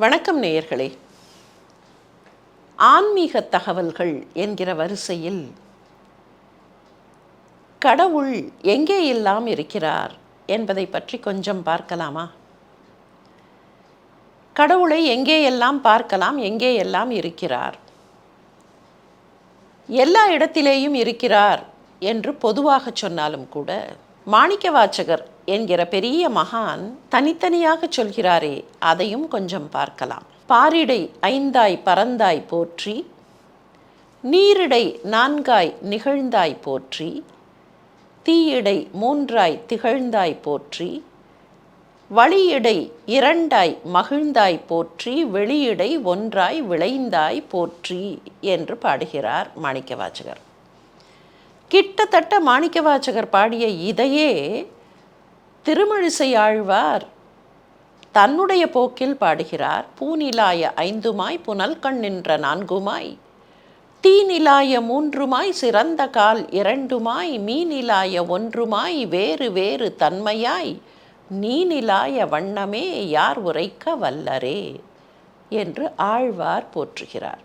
வணக்கம் நேயர்களே. ஆன்மீக தகவல்கள் என்கிற வரிசையில் கடவுள் எங்கே எல்லாம் இருக்கிறார் என்பதை பற்றி கொஞ்சம் பார்க்கலாமா? கடவுளை எங்கே எல்லாம் பார்க்கலாம், எங்கே எல்லாம் இருக்கிறார்? எல்லா இடத்திலேயும் இருக்கிறார் என்று பொதுவாக சொன்னாலும் கூட மாணிக்கவாசகர் என்கிற பெரிய மகான் தனித்தனியாக சொல்கிறாரே, அதையும் கொஞ்சம் பார்க்கலாம். பாரிடை ஐந்தாய் பறந்தாய் போற்றி, நீரிடை நான்காய் நிகழ்ந்தாய் போற்றி, தீயிடை மூன்றாய் திகழ்ந்தாய் போற்றி, வழியிடை இரண்டாய் மகிழ்ந்தாய் போற்றி, வெளியிடை ஒன்றாய் விளைந்தாய் போற்றி என்று பாடுகிறார் மாணிக்கவாசகர். கிட்டத்தட்ட மாணிக்கவாசகர் பாடிய இதையே திருமழிசை ஆழ்வார் தன்னுடைய போக்கில் பாடுகிறார். பூநிலாய ஐந்துமாய் புனல் கண் நின்ற நான்குமாய், தீநிலாய மூன்றுமாய் சிறந்த கால் இரண்டுமாய், மீனிலாய ஒன்றுமாய் வேறு வேறு தன்மையாய், நீநிலாய வண்ணமே யார் உரைக்க வல்லரே என்று ஆழ்வார் போற்றுகிறார்.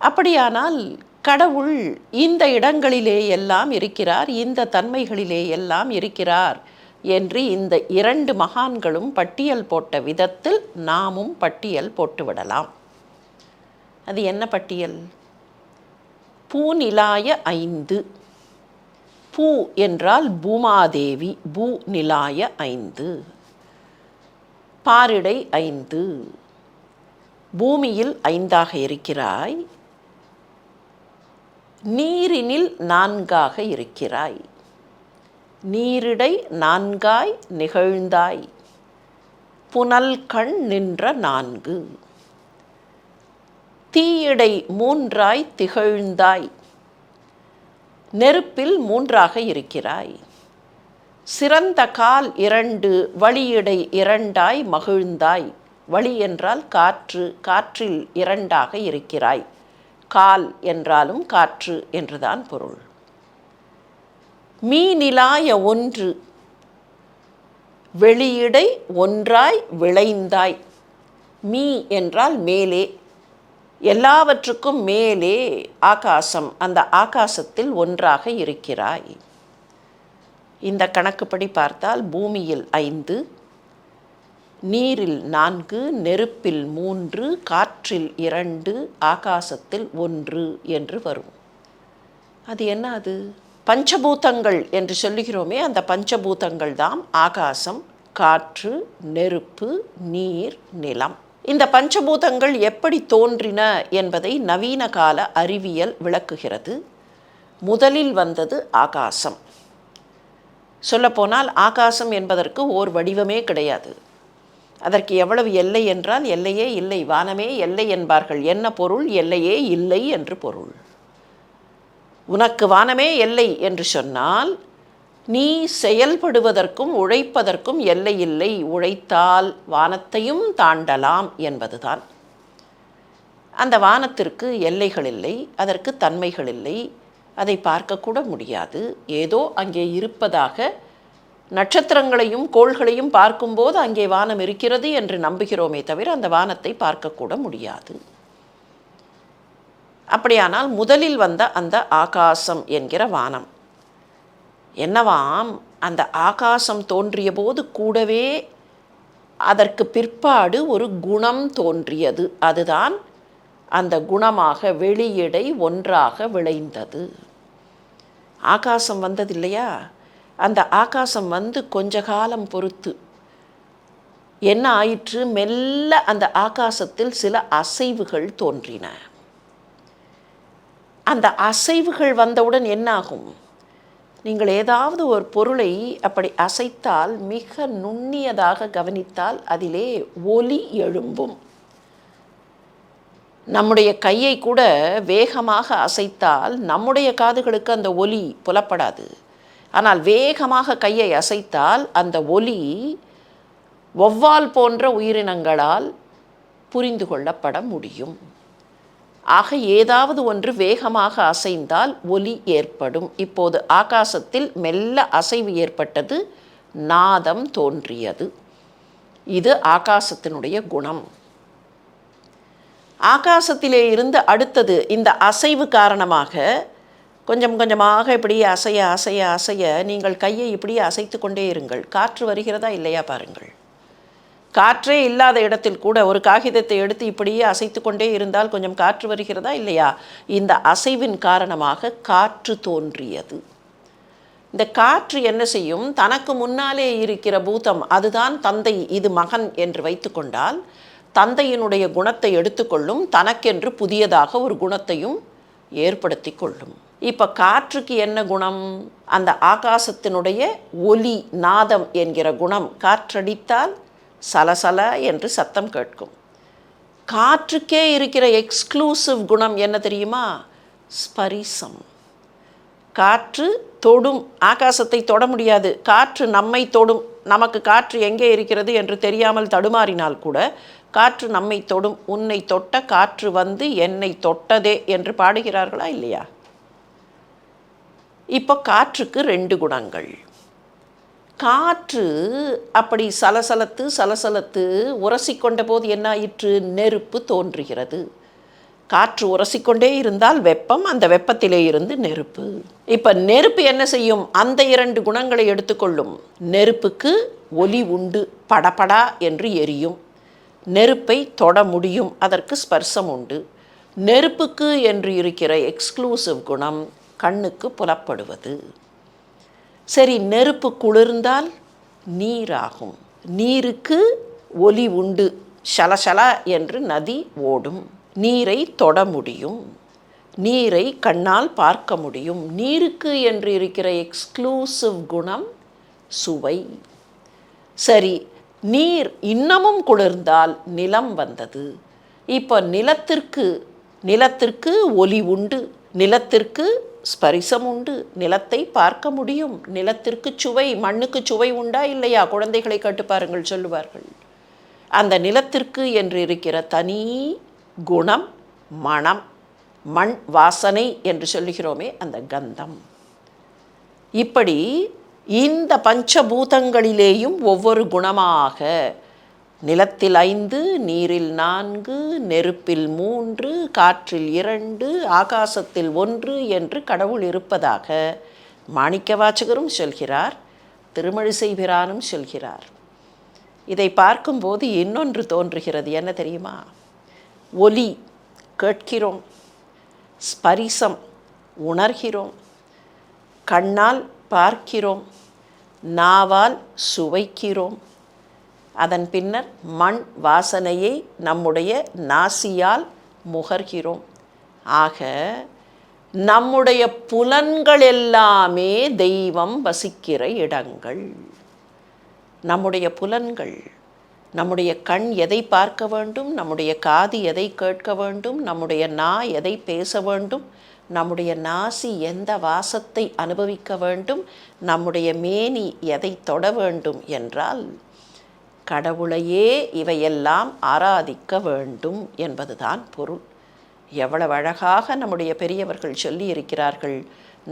அப்படியானால் கடவுள் இந்த இடங்களிலே எல்லாம் இருக்கிறார், இந்த தன்மைகளிலே எல்லாம் இருக்கிறார் என்று இந்த இரண்டு மகான்களும் பட்டியல் போட்ட விதத்தில் நாமும் பட்டியல் போட்டுவிடலாம். அது என்ன பட்டியல்? பூநிலாய ஐந்து. பூ என்றால் பூமாதேவி, பூ நிலாய ஐந்து. பாரிடை ஐந்து, பூமியில் ஐந்தாக இருக்கிறாய். நீரினில் நான்காக இருக்கிறாய். நீரிடை நான்காய் நிகழ்ந்தாய். புனல் கண் நின்ற நான்கு. தீயிடை மூன்றாய் திகழ்ந்தாய். நெருப்பில் மூன்றாக இருக்கிறாய். சிறந்த கால் இரண்டு, வழியிடை இரண்டாய் மகிழ்ந்தாய். வழி என்றால் காற்று, காற்றில் இரண்டாக இருக்கிறாய். கால் என்றாலும் காற்று என்றுதான் பொருள். மீநிலாய ஒன்று, வெளியிடை ஒன்றாய் விளைந்தாய். மீ என்றால் மேலே, எல்லாவற்றுக்கும் மேலே ஆகாசம், அந்த ஆகாசத்தில் ஒன்றாக இருக்கிறாய். இந்த கணக்குப்படி பார்த்தால் பூமியில் ஐந்து, நீரில் நான்கு, நெருப்பில் மூன்று, காற்றில் இரண்டு, ஆகாசத்தில் ஒன்று என்று வரும். அது என்ன? அது பஞ்சபூதங்கள் என்று சொல்லுகிறோமே, அந்த பஞ்சபூதங்கள் தான் ஆகாசம், காற்று, நெருப்பு, நீர், நிலம். இந்த பஞ்சபூதங்கள் எப்படி தோன்றின என்பதை நவீன கால அறிவியல் விளக்குகிறது. முதலில் வந்தது ஆகாசம். சொல்லப்போனால் ஆகாசம் என்பதற்கு ஓர் வடிவமே கிடையாது. அதற்கு எவ்வளவு எல்லை என்றால் எல்லையே இல்லை. வானமே எல்லை என்பார்கள். என்ன பொருள்? எல்லையே இல்லை என்று பொருள். உனக்கு வானமே எல்லை என்று சொன்னால் நீ செயல்படுவதற்கும் உழைப்பதற்கும் எல்லை இல்லை. உழைத்தால் வானத்தையும் தாண்டலாம் என்பதுதான். அந்த வானத்திற்கு எல்லைகள் இல்லை, அதற்கு தன்மைகள் இல்லை, அதை பார்க்கக்கூட முடியாது. ஏதோ அங்கே இருப்பதாக நட்சத்திரங்களையும் கோள்களையும் பார்க்கும்போது அங்கே வானம் இருக்கிறது என்று நம்புகிறோமே தவிர அந்த வானத்தை பார்க்கக்கூட முடியாது. அப்படியானால் முதலில் வந்த அந்த ஆகாசம் என்கிற வானம் என்னவாம்? அந்த ஆகாசம் தோன்றிய போது கூடவே அதற்கு பிற்பாடு ஒரு குணம் தோன்றியது. அதுதான் அந்த குணமாக வெளியிடை ஒன்றாக விளைந்தது. ஆகாசம் வந்ததில்லையா? அந்த ஆகாசம் வந்து கொஞ்ச காலம் பொறுத்து என்ன ஆயிற்று? மெல்ல அந்த ஆகாசத்தில் சில அசைவுகள் தோன்றின. அந்த அசைவுகள் வந்தவுடன் என்னாகும்? நீங்கள் ஏதாவது ஒரு பொருளை அப்படி அசைத்தால், மிக நுண்ணியதாக கவனித்தால் அதிலே ஒலி எழும்பும். நம்முடைய கையை கூட வேகமாக அசைத்தால் நம்முடைய காதுகளுக்கு அந்த ஒலி புலப்படாது. ஆனால் வேகமாக கையை அசைத்தால் அந்த ஒலி வௌவால் போன்ற உயிரினங்களால் புரிந்து கொள்ளப்பட முடியும். ஆக ஏதாவது ஒன்று வேகமாக அசைந்தால் ஒலி ஏற்படும். இப்போது ஆகாசத்தில் மெல்ல அசைவு ஏற்பட்டது, நாதம் தோன்றியது. இது ஆகாசத்தினுடைய குணம். ஆகாசத்திலே இருந்து அடுத்தது இந்த அசைவு காரணமாக கொஞ்சம் கொஞ்சமாக இப்படி அசைய அசைய அசைய நீங்கள் கையை இப்படியே அசைத்து கொண்டே இருங்கள். காற்று வருகிறதா இல்லையா பாருங்கள். காற்றே இல்லாத இடத்தில் கூட ஒரு காகிதத்தை எடுத்து இப்படியே அசைத்து கொண்டே இருந்தால் கொஞ்சம் காற்று வருகிறதா இல்லையா? இந்த அசைவின் காரணமாக காற்று தோன்றியது. இந்த காற்று என்ன செய்யும்? தனக்கு முன்னாலே இருக்கிற பூதம் அதுதான் தந்தை, இது மகன் என்று வைத்து கொண்டால் தந்தையினுடைய குணத்தை எடுத்துக்கொள்ளும், தனக்கென்று புதியதாக ஒரு குணத்தையும் ஏற்படுத்தி கொள்ளும். இப்போ காற்றுக்கு என்ன குணம்? அந்த ஆகாசத்தினுடைய ஒலி நாதம் என்கிற குணம். காற்றடித்தால் சலசல என்று சத்தம் கேட்கும். காற்றுக்கே இருக்கிற எக்ஸ்க்ளூசிவ் குணம் என்ன தெரியுமா? ஸ்பரிசம். காற்று தொடும், ஆகாசத்தை தொட முடியாது. காற்று நம்மை தொடும். நமக்கு காற்று எங்கே இருக்கிறது என்று தெரியாமல் தடுமாறினால் கூட காற்று நம்மை தொடும். உன்னை தொட்ட காற்று வந்து என்னை தொட்டதே என்று பாடுகிறார்களா இல்லையா? இப்போ காற்றுக்கு 2 குணங்கள். காற்று அப்படி சலசலத்து சலசலத்து உரசிக்கொண்ட போது என்ன ஆயிற்று? நெருப்பு தோன்றுகிறது. காற்று உரசிக்கொண்டே இருந்தால் வெப்பம், அந்த வெப்பத்திலே இருந்து நெருப்பு. இப்போ நெருப்பு என்ன செய்யும்? அந்த 2 குணங்களை எடுத்துக்கொள்ளும். நெருப்புக்கு ஒலி உண்டு, படபடா என்று எரியும். நெருப்பை தொட முடியும், அதற்கு ஸ்பர்சம் உண்டு. நெருப்புக்கு என்று இருக்கிற எக்ஸ்க்ளூசிவ் குணம் கண்ணுக்கு புலப்படுவது. சரி, நெருப்பு குளிர்ந்தால் நீராகும். நீருக்கு ஒலி உண்டு, ஷலஷலா என்று நதி ஓடும். நீரை தொட முடியும், நீரை கண்ணால் பார்க்க முடியும். நீருக்கு என்று இருக்கிற எக்ஸ்க்ளூசிவ் குணம் சுவை. சரி, நீர் இன்னமும் குளிர்ந்தால் நிலம் வந்தது. இப்போ நிலத்திற்கு ஒலி உண்டு, நிலத்திற்கு ஸ்பரிசம் உண்டு, நிலத்தை பார்க்க முடியும். நிலத்திற்கு சுவை, மண்ணுக்கு சுவை உண்டா இல்லையா? குழந்தைகளை கேட்டு பாருங்கள், சொல்லுவார்கள். அந்த நிலத்திற்கு என்று இருக்கிற தனி குணம் மனம், மண் வாசனை என்று சொல்லுகிறோமே, அந்த கந்தம். இப்படி இந்த பஞ்சபூதங்களிலேயும் ஒவ்வொரு குணமாக நிலத்தில் 5, நீரில் 4, நெருப்பில் 3, காற்றில் 2, ஆகாசத்தில் 1 என்று கடவுள் இருப்பதாக மாணிக்கவாசகரும் சொல்கிறார், திருமழிசை பிரானும் சொல்கிறார். இதை பார்க்கும்போது இன்னொன்று தோன்றுகிறது. என்ன தெரியுமா? ஒலி கேட்கிறோம், ஸ்பரிசம் உணர்கிறோம், கண்ணால் பார்க்கிறோம், நாவால் சுவைக்கிறோம், அதன் பின்னர் மண் வாசனையை நம்முடைய நாசியால் முகர்கிறோம். ஆக நம்முடைய புலன்கள் எல்லாமே தெய்வம் வசிக்கிற இடங்கள். நம்முடைய புலன்கள், நம்முடைய கண் எதை பார்க்க வேண்டும், நம்முடைய காது எதை கேட்க வேண்டும், நம்முடைய நா எதை பேச வேண்டும், நம்முடைய நாசி எந்த வாசத்தை அனுபவிக்க வேண்டும், நம்முடைய மேனி எதை தொட வேண்டும் என்றால் கடவுளையே இவையெல்லாம் ஆராதிக்க வேண்டும் என்பதுதான் பொருள். எவ்வளவு அழகாக நம்முடைய பெரியவர்கள் சொல்லி இருக்கிறார்கள்.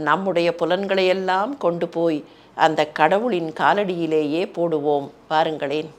நம்முடைய புலன்களையெல்லாம் கொண்டு போய் அந்த கடவுளின் காலடியிலேயே போடுவோம். பாருங்களேன்.